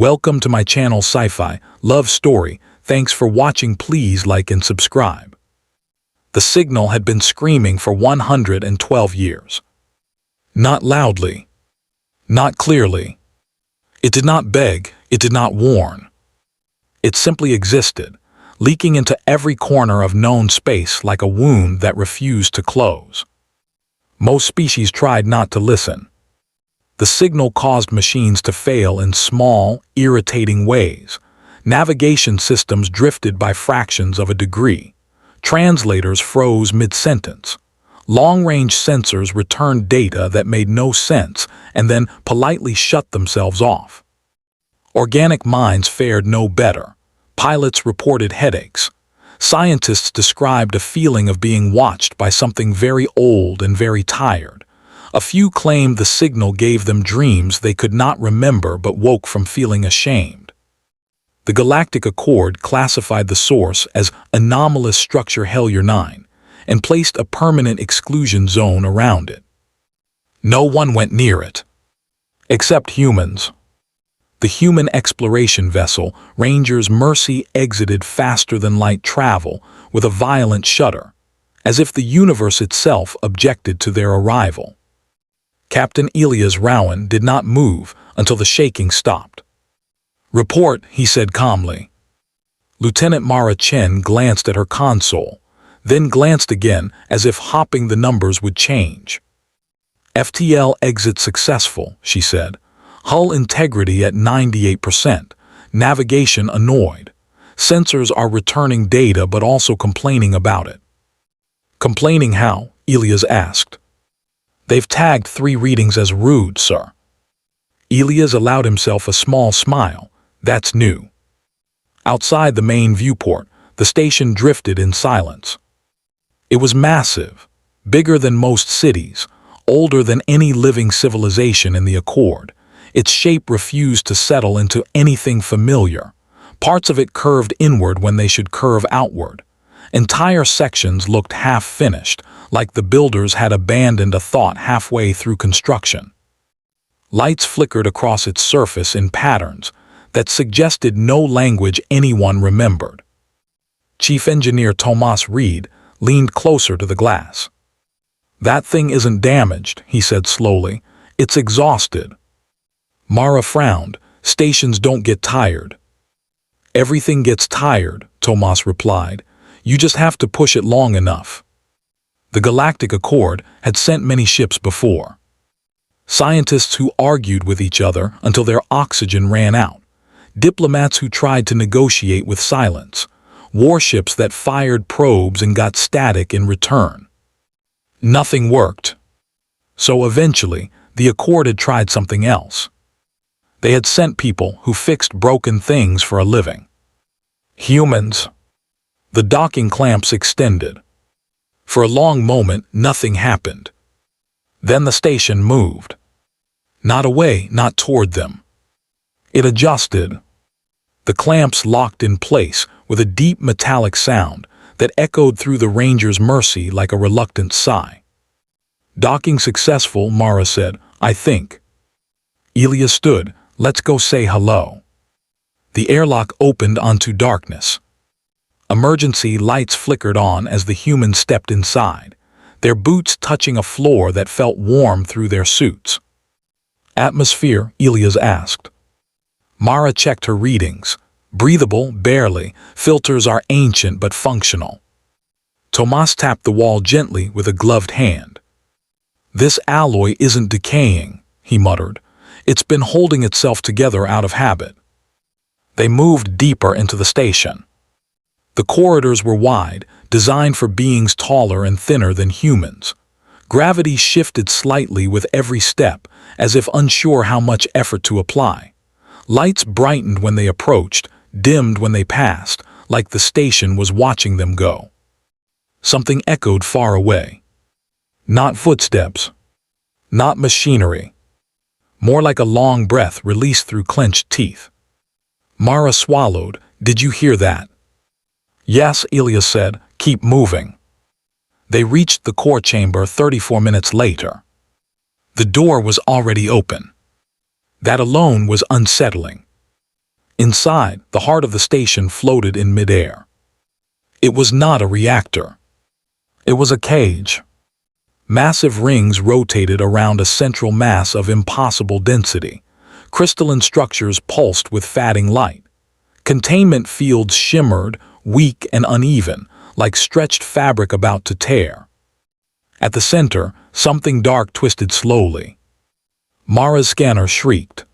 Welcome to my channel Sci-Fi Love Story. Thanks for watching. Please like and subscribe. The signal had been screaming for 112 years. Not loudly. Not clearly. It did not beg. It did not warn. It simply existed, leaking into every corner of known space like a wound that refused to close. Most species tried not to listen. The signal caused machines to fail in small, irritating ways. Navigation systems drifted by fractions of a degree. Translators froze mid-sentence. Long-range sensors returned data that made no sense and then politely shut themselves off. Organic minds fared no better. Pilots reported headaches. Scientists described a feeling of being watched by something very old and very tired. A few claimed the signal gave them dreams they could not remember but woke from feeling ashamed. The Galactic Accord classified the source as anomalous structure Hellier 9 and placed a permanent exclusion zone around it. No one went near it. Except humans. The human exploration vessel, Ranger's Mercy, exited faster than light travel with a violent shudder, as if the universe itself objected to their arrival. Captain Elias Rowan did not move until the shaking stopped. "Report," he said calmly. Lieutenant Mara Chen glanced at her console, then glanced again as if hoping the numbers would change. "FTL exit successful," she said. "Hull integrity at 98%. Navigation annoyed. Sensors are returning data but also complaining about it." "Complaining how?" Elias asked. "They've tagged 3 readings as rude, sir." Elias allowed himself a small smile. That's new. Outside the main viewport, the station drifted in silence. It was massive, bigger than most cities, older than any living civilization in the Accord. Its shape refused to settle into anything familiar. Parts of it curved inward when they should curve outward. Entire sections looked half-finished, like the builders had abandoned a thought halfway through construction. Lights flickered across its surface in patterns that suggested no language anyone remembered. Chief Engineer Tomas Reed leaned closer to the glass. "That thing isn't damaged," he said slowly. "It's exhausted." Mara frowned. "Stations don't get tired." "Everything gets tired," Tomas replied. "You just have to push it long enough." The Galactic Accord had sent many ships before. Scientists who argued with each other until their oxygen ran out. Diplomats who tried to negotiate with silence. Warships that fired probes and got static in return. Nothing worked. So eventually, the Accord had tried something else. They had sent people who fixed broken things for a living. Humans. The docking clamps extended. For a long moment, nothing happened. Then the station moved. Not away, not toward them. It adjusted. The clamps locked in place with a deep metallic sound that echoed through the Ranger's Mercy like a reluctant sigh. "Docking successful," Mara said. "I think." Elias stood. "Let's go say hello." The airlock opened onto darkness. Emergency lights flickered on as the humans stepped inside, their boots touching a floor that felt warm through their suits. "Atmosphere?" Elias asked. Mara checked her readings. "Breathable, barely. Filters are ancient but functional." Tomas tapped the wall gently with a gloved hand. "This alloy isn't decaying," he muttered. "It's been holding itself together out of habit." They moved deeper into the station. The corridors were wide, designed for beings taller and thinner than humans. Gravity shifted slightly with every step, as if unsure how much effort to apply. Lights brightened when they approached, dimmed when they passed, like the station was watching them go. Something echoed far away. Not footsteps. Not machinery. More like a long breath released through clenched teeth. Mara swallowed. "Did you hear that?" "Yes," Elias said. "Keep moving." They reached the core chamber 34 minutes later. The door was already open. That alone was unsettling. Inside, the heart of the station floated in midair. It was not a reactor. It was a cage. Massive rings rotated around a central mass of impossible density. Crystalline structures pulsed with fatting light. Containment fields shimmered, weak and uneven, like stretched fabric about to tear. At the center, something dark twisted slowly. Mara's scanner shrieked.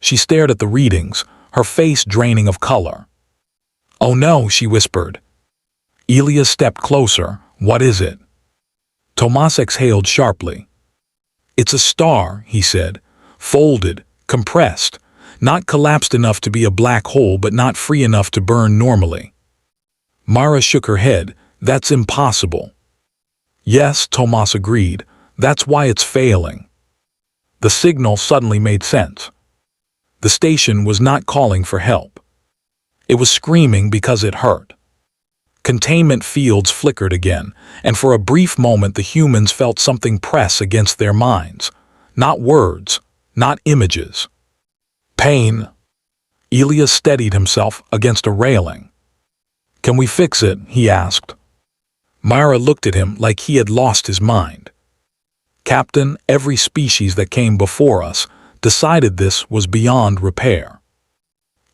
She stared at the readings, her face draining of color. "Oh no," she whispered. Elia stepped closer. "What is it?" Tomas exhaled sharply. "It's a star," he said, "folded, compressed, not collapsed enough to be a black hole but not free enough to burn normally." Mara shook her head. "That's impossible." "Yes," Tomas agreed, "that's why it's failing." The signal suddenly made sense. The station was not calling for help. It was screaming because it hurt. Containment fields flickered again, and for a brief moment the humans felt something press against their minds. Not words, not images. Pain. Elias steadied himself against a railing. "Can we fix it?" he asked. Myra looked at him like he had lost his mind. "Captain, every species that came before us decided this was beyond repair."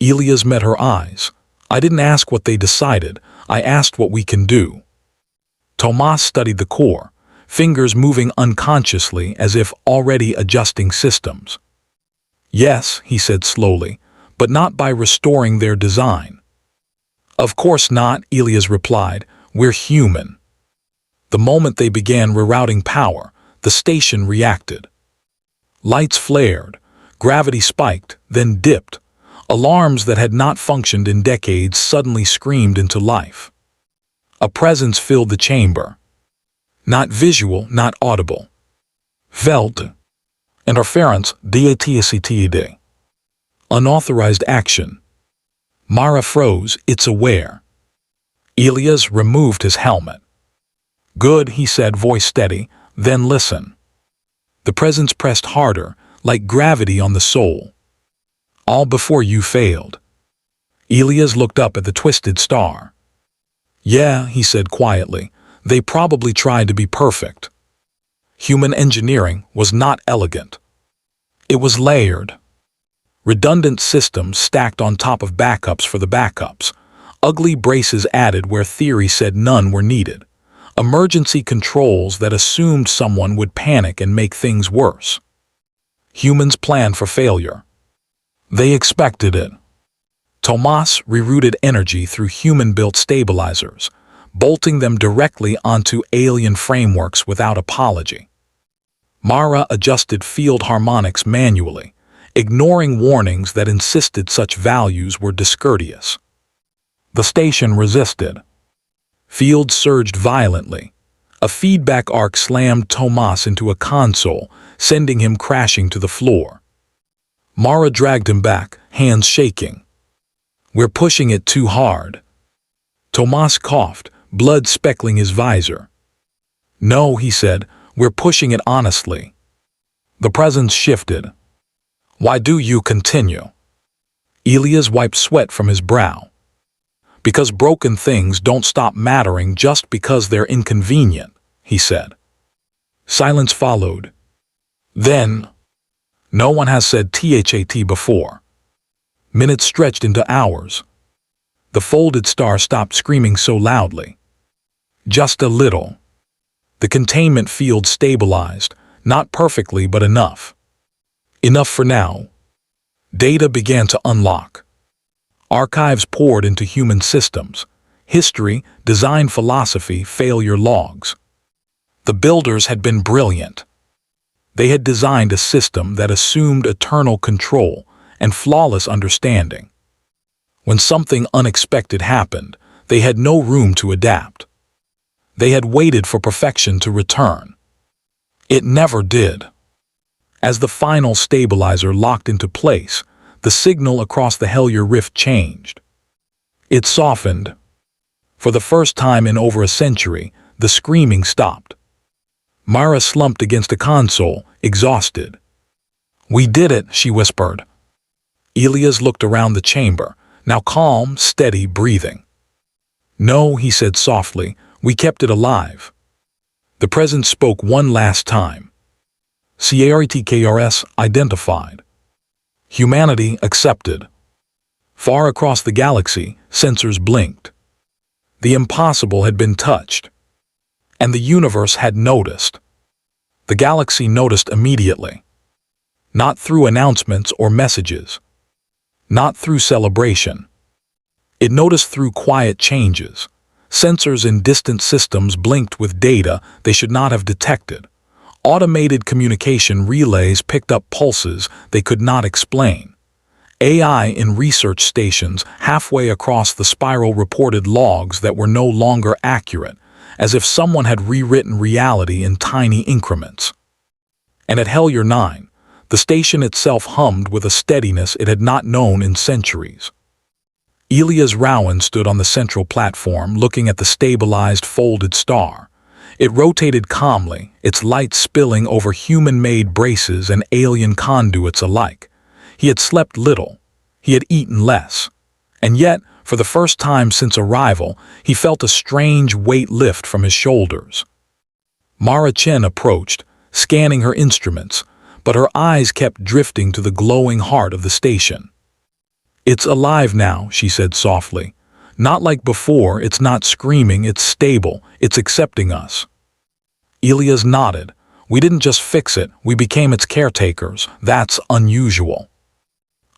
Elias met her eyes. "I didn't ask what they decided, I asked what we can do." Tomas studied the core, fingers moving unconsciously as if already adjusting systems. "Yes," he said slowly, "but not by restoring their design." "Of course not," Elias replied, "we're human." The moment they began rerouting power, the station reacted. Lights flared, gravity spiked, then dipped. Alarms that had not functioned in decades suddenly screamed into life. A presence filled the chamber. Not visual, not audible. Felt. Interference, DATCTD. Unauthorized action. Mara froze, "It's aware." Elias removed his helmet. "Good," he said, voice steady, "then listen." The presence pressed harder, like gravity on the soul. "All before you failed." Elias looked up at the twisted star. "Yeah," he said quietly, "they probably tried to be perfect." Human engineering was not elegant. It was layered. Redundant systems stacked on top of backups for the backups. Ugly braces added where theory said none were needed. Emergency controls that assumed someone would panic and make things worse. Humans planned for failure. They expected it. Tomas rerouted energy through human-built stabilizers, bolting them directly onto alien frameworks without apology. Mara adjusted field harmonics manually, ignoring warnings that insisted such values were discourteous. The station resisted. Fields surged violently. A feedback arc slammed Tomas into a console, sending him crashing to the floor. Mara dragged him back, hands shaking. "We're pushing it too hard." Tomas coughed, blood speckling his visor. "No," he said, "we're pushing it honestly." The presence shifted. "Why do you continue?" Elias wiped sweat from his brow. "Because broken things don't stop mattering just because they're inconvenient," he said. Silence followed. Then, "No one has said THAT before." Minutes stretched into hours. The folded star stopped screaming so loudly. Just a little. The containment field stabilized, not perfectly but enough. Enough for now. Data began to unlock. Archives poured into human systems. History, design philosophy, failure logs. The builders had been brilliant. They had designed a system that assumed eternal control and flawless understanding. When something unexpected happened, they had no room to adapt. They had waited for perfection to return. It never did. As the final stabilizer locked into place, the signal across the Hellier Rift changed. It softened. For the first time in over a century, the screaming stopped. Mara slumped against a console, exhausted. "We did it," she whispered. Elias looked around the chamber, now calm, steady breathing. "No," he said softly, "we kept it alive." The President spoke one last time. "CARTKRS identified. Humanity accepted." Far across the galaxy, sensors blinked. The impossible had been touched. And the universe had noticed. The galaxy noticed immediately. Not through announcements or messages. Not through celebration. It noticed through quiet changes. Sensors in distant systems blinked with data they should not have detected. Automated communication relays picked up pulses they could not explain. AI in research stations halfway across the spiral reported logs that were no longer accurate, as if someone had rewritten reality in tiny increments. And at Hellier 9, the station itself hummed with a steadiness it had not known in centuries. Elias Rowan stood on the central platform looking at the stabilized folded star. It rotated calmly, its light spilling over human-made braces and alien conduits alike. He had slept little. He had eaten less. And yet, for the first time since arrival, he felt a strange weight lift from his shoulders. Mara Chen approached, scanning her instruments, but her eyes kept drifting to the glowing heart of the station. "It's alive now," she said softly. "Not like before, it's not screaming, it's stable, it's accepting us." Elias nodded. "We didn't just fix it, we became its caretakers. That's unusual."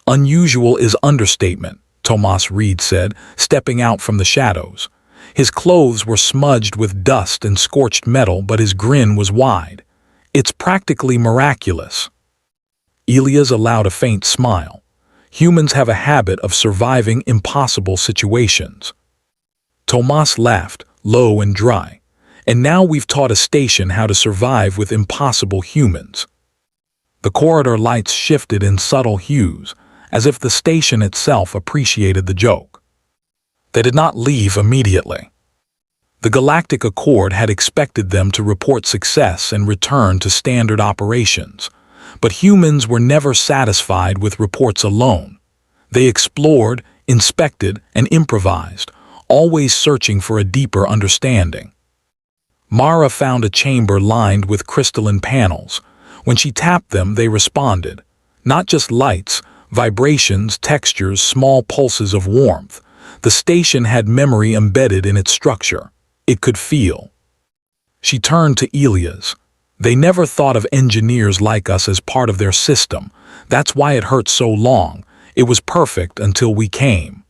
"Unusual is understatement," Tomas Reed said, stepping out from the shadows. His clothes were smudged with dust and scorched metal, but his grin was wide. "It's practically miraculous." Elias allowed a faint smile. Humans have a habit of surviving impossible situations. Tomas laughed, low and dry. "And now we've taught a station how to survive with impossible humans." The corridor lights shifted in subtle hues, as if the station itself appreciated the joke. They did not leave immediately. The Galactic Accord had expected them to report success and return to standard operations. But humans were never satisfied with reports alone. They explored, inspected, and improvised, always searching for a deeper understanding. Mara found a chamber lined with crystalline panels. When she tapped them, they responded. Not just lights, vibrations, textures, small pulses of warmth. The station had memory embedded in its structure. It could feel. She turned to Elias. "They never thought of engineers like us as part of their system. That's why it hurt so long. It was perfect until we came."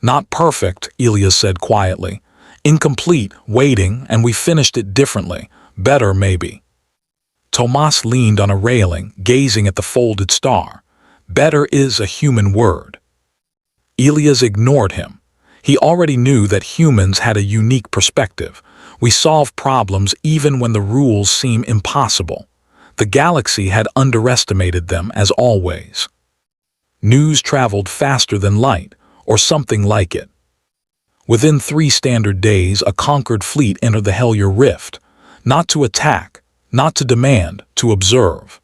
"Not perfect," Elias said quietly. "Incomplete, waiting, and we finished it differently. Better, maybe." Tomas leaned on a railing, gazing at the folded star. "Better is a human word." Elias ignored him. He already knew that humans had a unique perspective. We solve problems even when the rules seem impossible. The galaxy had underestimated them as always. News traveled faster than light, or something like it. Within 3 standard days, a conquered fleet entered the Hellier Rift, not to attack, not to demand, to observe.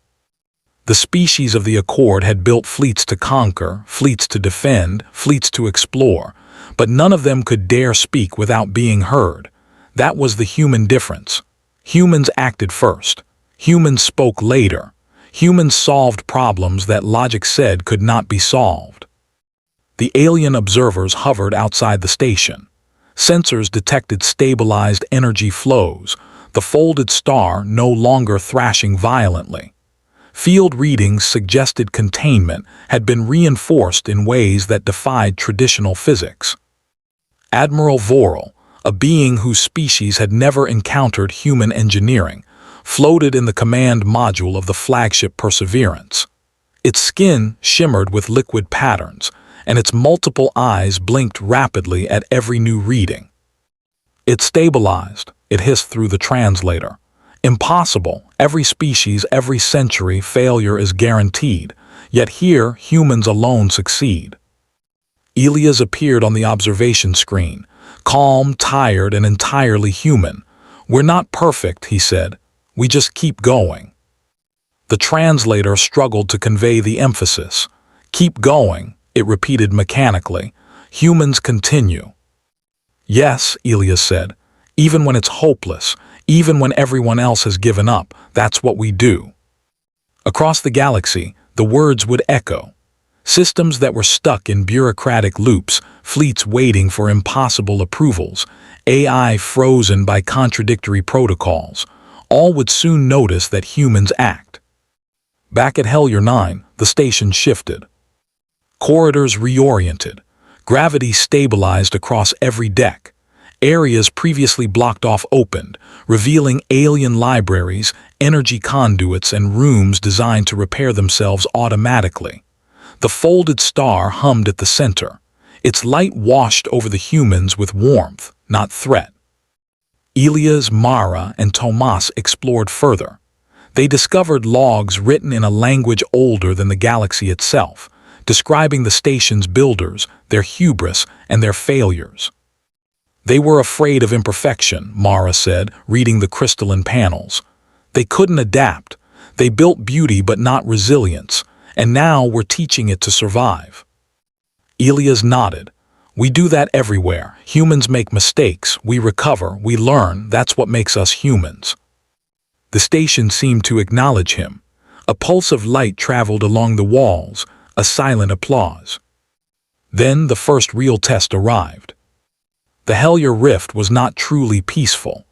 The species of the Accord had built fleets to conquer, fleets to defend, fleets to explore, but none of them could dare speak without being heard. That was the human difference. Humans acted first. Humans spoke later. Humans solved problems that logic said could not be solved. The alien observers hovered outside the station. Sensors detected stabilized energy flows, the folded star no longer thrashing violently. Field readings suggested containment had been reinforced in ways that defied traditional physics. Admiral Voral, a being whose species had never encountered human engineering, floated in the command module of the flagship Perseverance. Its skin shimmered with liquid patterns, and its multiple eyes blinked rapidly at every new reading. "It stabilized," it hissed through the translator. "Impossible. Every species, every century, failure is guaranteed. Yet here, humans alone succeed." Elias appeared on the observation screen, calm, tired, and entirely human. "We're not perfect," he said. "We just keep going." The translator struggled to convey the emphasis. Keep going, it repeated mechanically. Humans continue. Yes, Elias said. Even when it's hopeless, even when everyone else has given up, that's what we do. Across the galaxy, the words would echo. Systems that were stuck in bureaucratic loops, fleets waiting for impossible approvals, AI frozen by contradictory protocols, all would soon notice that humans act. Back at Hellier 9, the station shifted. Corridors reoriented. Gravity stabilized across every deck. Areas previously blocked off opened, revealing alien libraries, energy conduits, and rooms designed to repair themselves automatically. The folded star hummed at the center. Its light washed over the humans with warmth, not threat. Elias, Mara, and Tomas explored further. They discovered logs written in a language older than the galaxy itself, describing the station's builders, their hubris, and their failures. They were afraid of imperfection, Mara said, reading the crystalline panels. They couldn't adapt. They built beauty but not resilience, and now we're teaching it to survive. Elias nodded. We do that everywhere. Humans make mistakes, we recover, we learn, that's what makes us humans. The station seemed to acknowledge him. A pulse of light traveled along the walls, a silent applause. Then the first real test arrived. The Hellier Rift was not truly peaceful.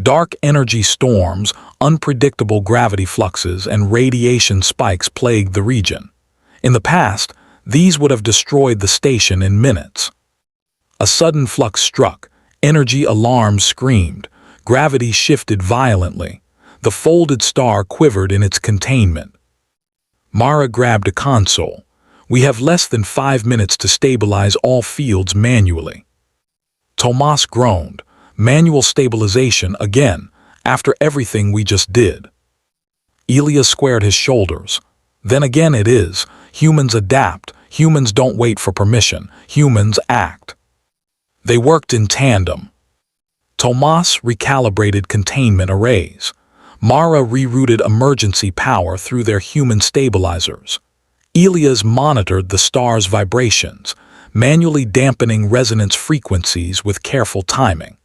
Dark energy storms, unpredictable gravity fluxes, and radiation spikes plagued the region. In the past, these would have destroyed the station in minutes. A sudden flux struck, energy alarms screamed, gravity shifted violently. The folded star quivered in its containment. Mara grabbed a console. We have less than 5 minutes to stabilize all fields manually. Tomas groaned. Manual stabilization again, after everything we just did. Elias squared his shoulders. Then again it is. Humans adapt. Humans don't wait for permission. Humans act. They worked in tandem. Tomas recalibrated containment arrays. Mara rerouted emergency power through their human stabilizers. Elias monitored the star's vibrations, manually dampening resonance frequencies with careful timing.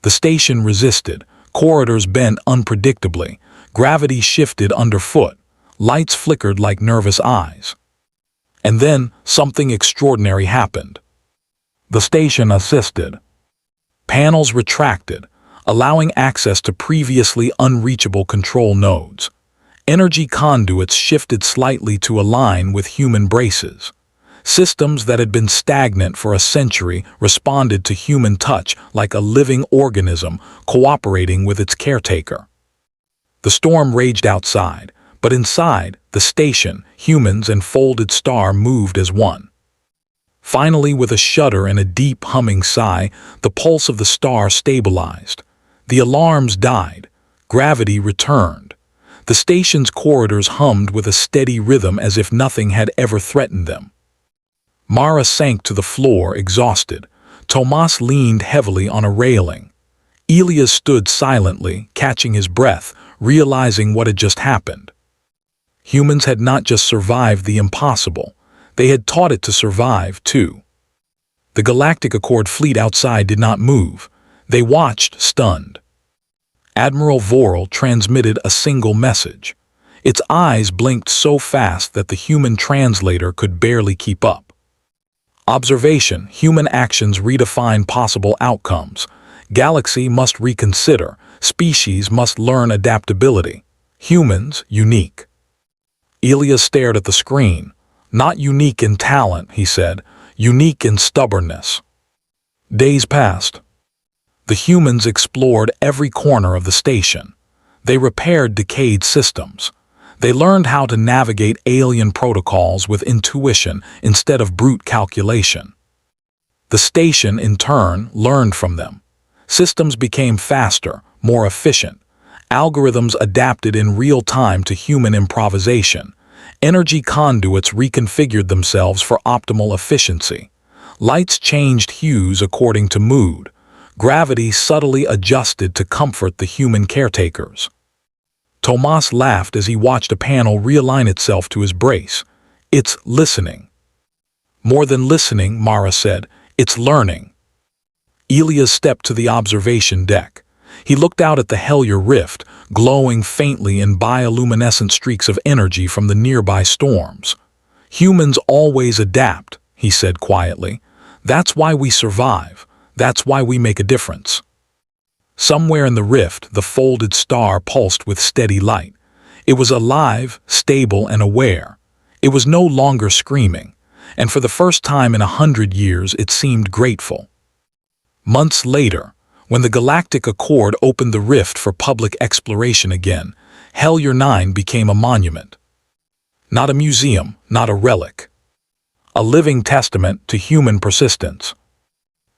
The station resisted, corridors bent unpredictably, gravity shifted underfoot, lights flickered like nervous eyes. And then something extraordinary happened. The station assisted. Panels retracted, allowing access to previously unreachable control nodes. Energy conduits shifted slightly to align with human braces. Systems that had been stagnant for a century responded to human touch like a living organism cooperating with its caretaker. The storm raged outside, but inside, the station, humans, and folded star moved as one. Finally, with a shudder and a deep humming sigh, the pulse of the star stabilized. The alarms died. Gravity returned. The station's corridors hummed with a steady rhythm as if nothing had ever threatened them. Mara sank to the floor, exhausted. Tomas leaned heavily on a railing. Elias stood silently, catching his breath, realizing what had just happened. Humans had not just survived the impossible, they had taught it to survive, too. The Galactic Accord fleet outside did not move. They watched, stunned. Admiral Vorel transmitted a single message. Its eyes blinked so fast that the human translator could barely keep up. Observation: human actions redefine possible outcomes. Galaxy must reconsider. Species must learn adaptability. Humans, unique. Elias stared at the screen. Not unique in talent, he said. Unique in stubbornness. Days passed. The humans explored every corner of the station. They repaired decayed systems. They learned how to navigate alien protocols with intuition instead of brute calculation. The station, in turn, learned from them. Systems became faster, more efficient. Algorithms adapted in real time to human improvisation. Energy conduits reconfigured themselves for optimal efficiency. Lights changed hues according to mood. Gravity subtly adjusted to comfort the human caretakers. Tomas laughed as he watched a panel realign itself to his brace. It's listening. More than listening, Mara said. It's learning. Elias stepped to the observation deck. He looked out at the Hellier Rift, glowing faintly in bioluminescent streaks of energy from the nearby storms. Humans always adapt, he said quietly. That's why we survive. That's why we make a difference. Somewhere in the rift, the folded star pulsed with steady light. It was alive, stable, and aware. It was no longer screaming, and for the first time in 100 years it seemed grateful. Months later, when the Galactic Accord opened the rift for public exploration again, Hellier 9 became a monument. Not a museum, not a relic. A living testament to human persistence.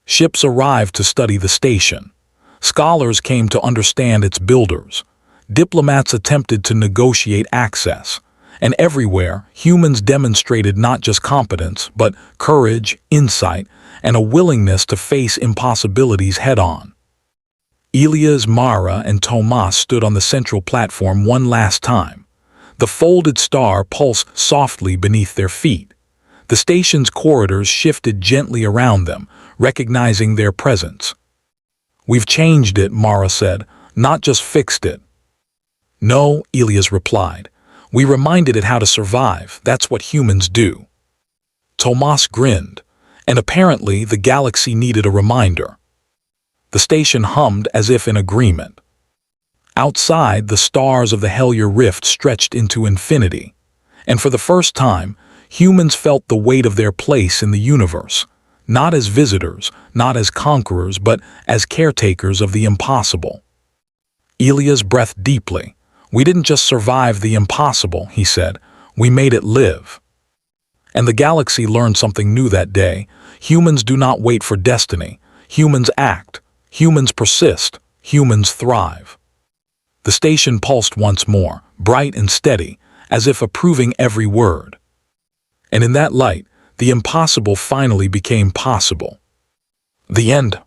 Ships arrived to study the station. Scholars came to understand its builders. Diplomats attempted to negotiate access. And everywhere, humans demonstrated not just competence, but courage, insight, and a willingness to face impossibilities head-on. Elias, Mara, and Tomas stood on the central platform one last time. The folded star pulsed softly beneath their feet. The station's corridors shifted gently around them, recognizing their presence. "We've changed it," Mara said, "not just fixed it." "No," Elias replied. "We reminded it how to survive. That's what humans do." Tomas grinned, and apparently the galaxy needed a reminder. The station hummed as if in agreement. Outside, the stars of the Hellier Rift stretched into infinity, and for the first time, humans felt the weight of their place in the universe, not as visitors, not as conquerors, but as caretakers of the impossible. Elias breathed deeply. "We didn't just survive the impossible," he said. "We made it live." And the galaxy learned something new that day. Humans do not wait for destiny. Humans act. Humans persist. Humans thrive. The station pulsed once more, bright and steady, as if approving every word. And in that light, the impossible finally became possible. The end.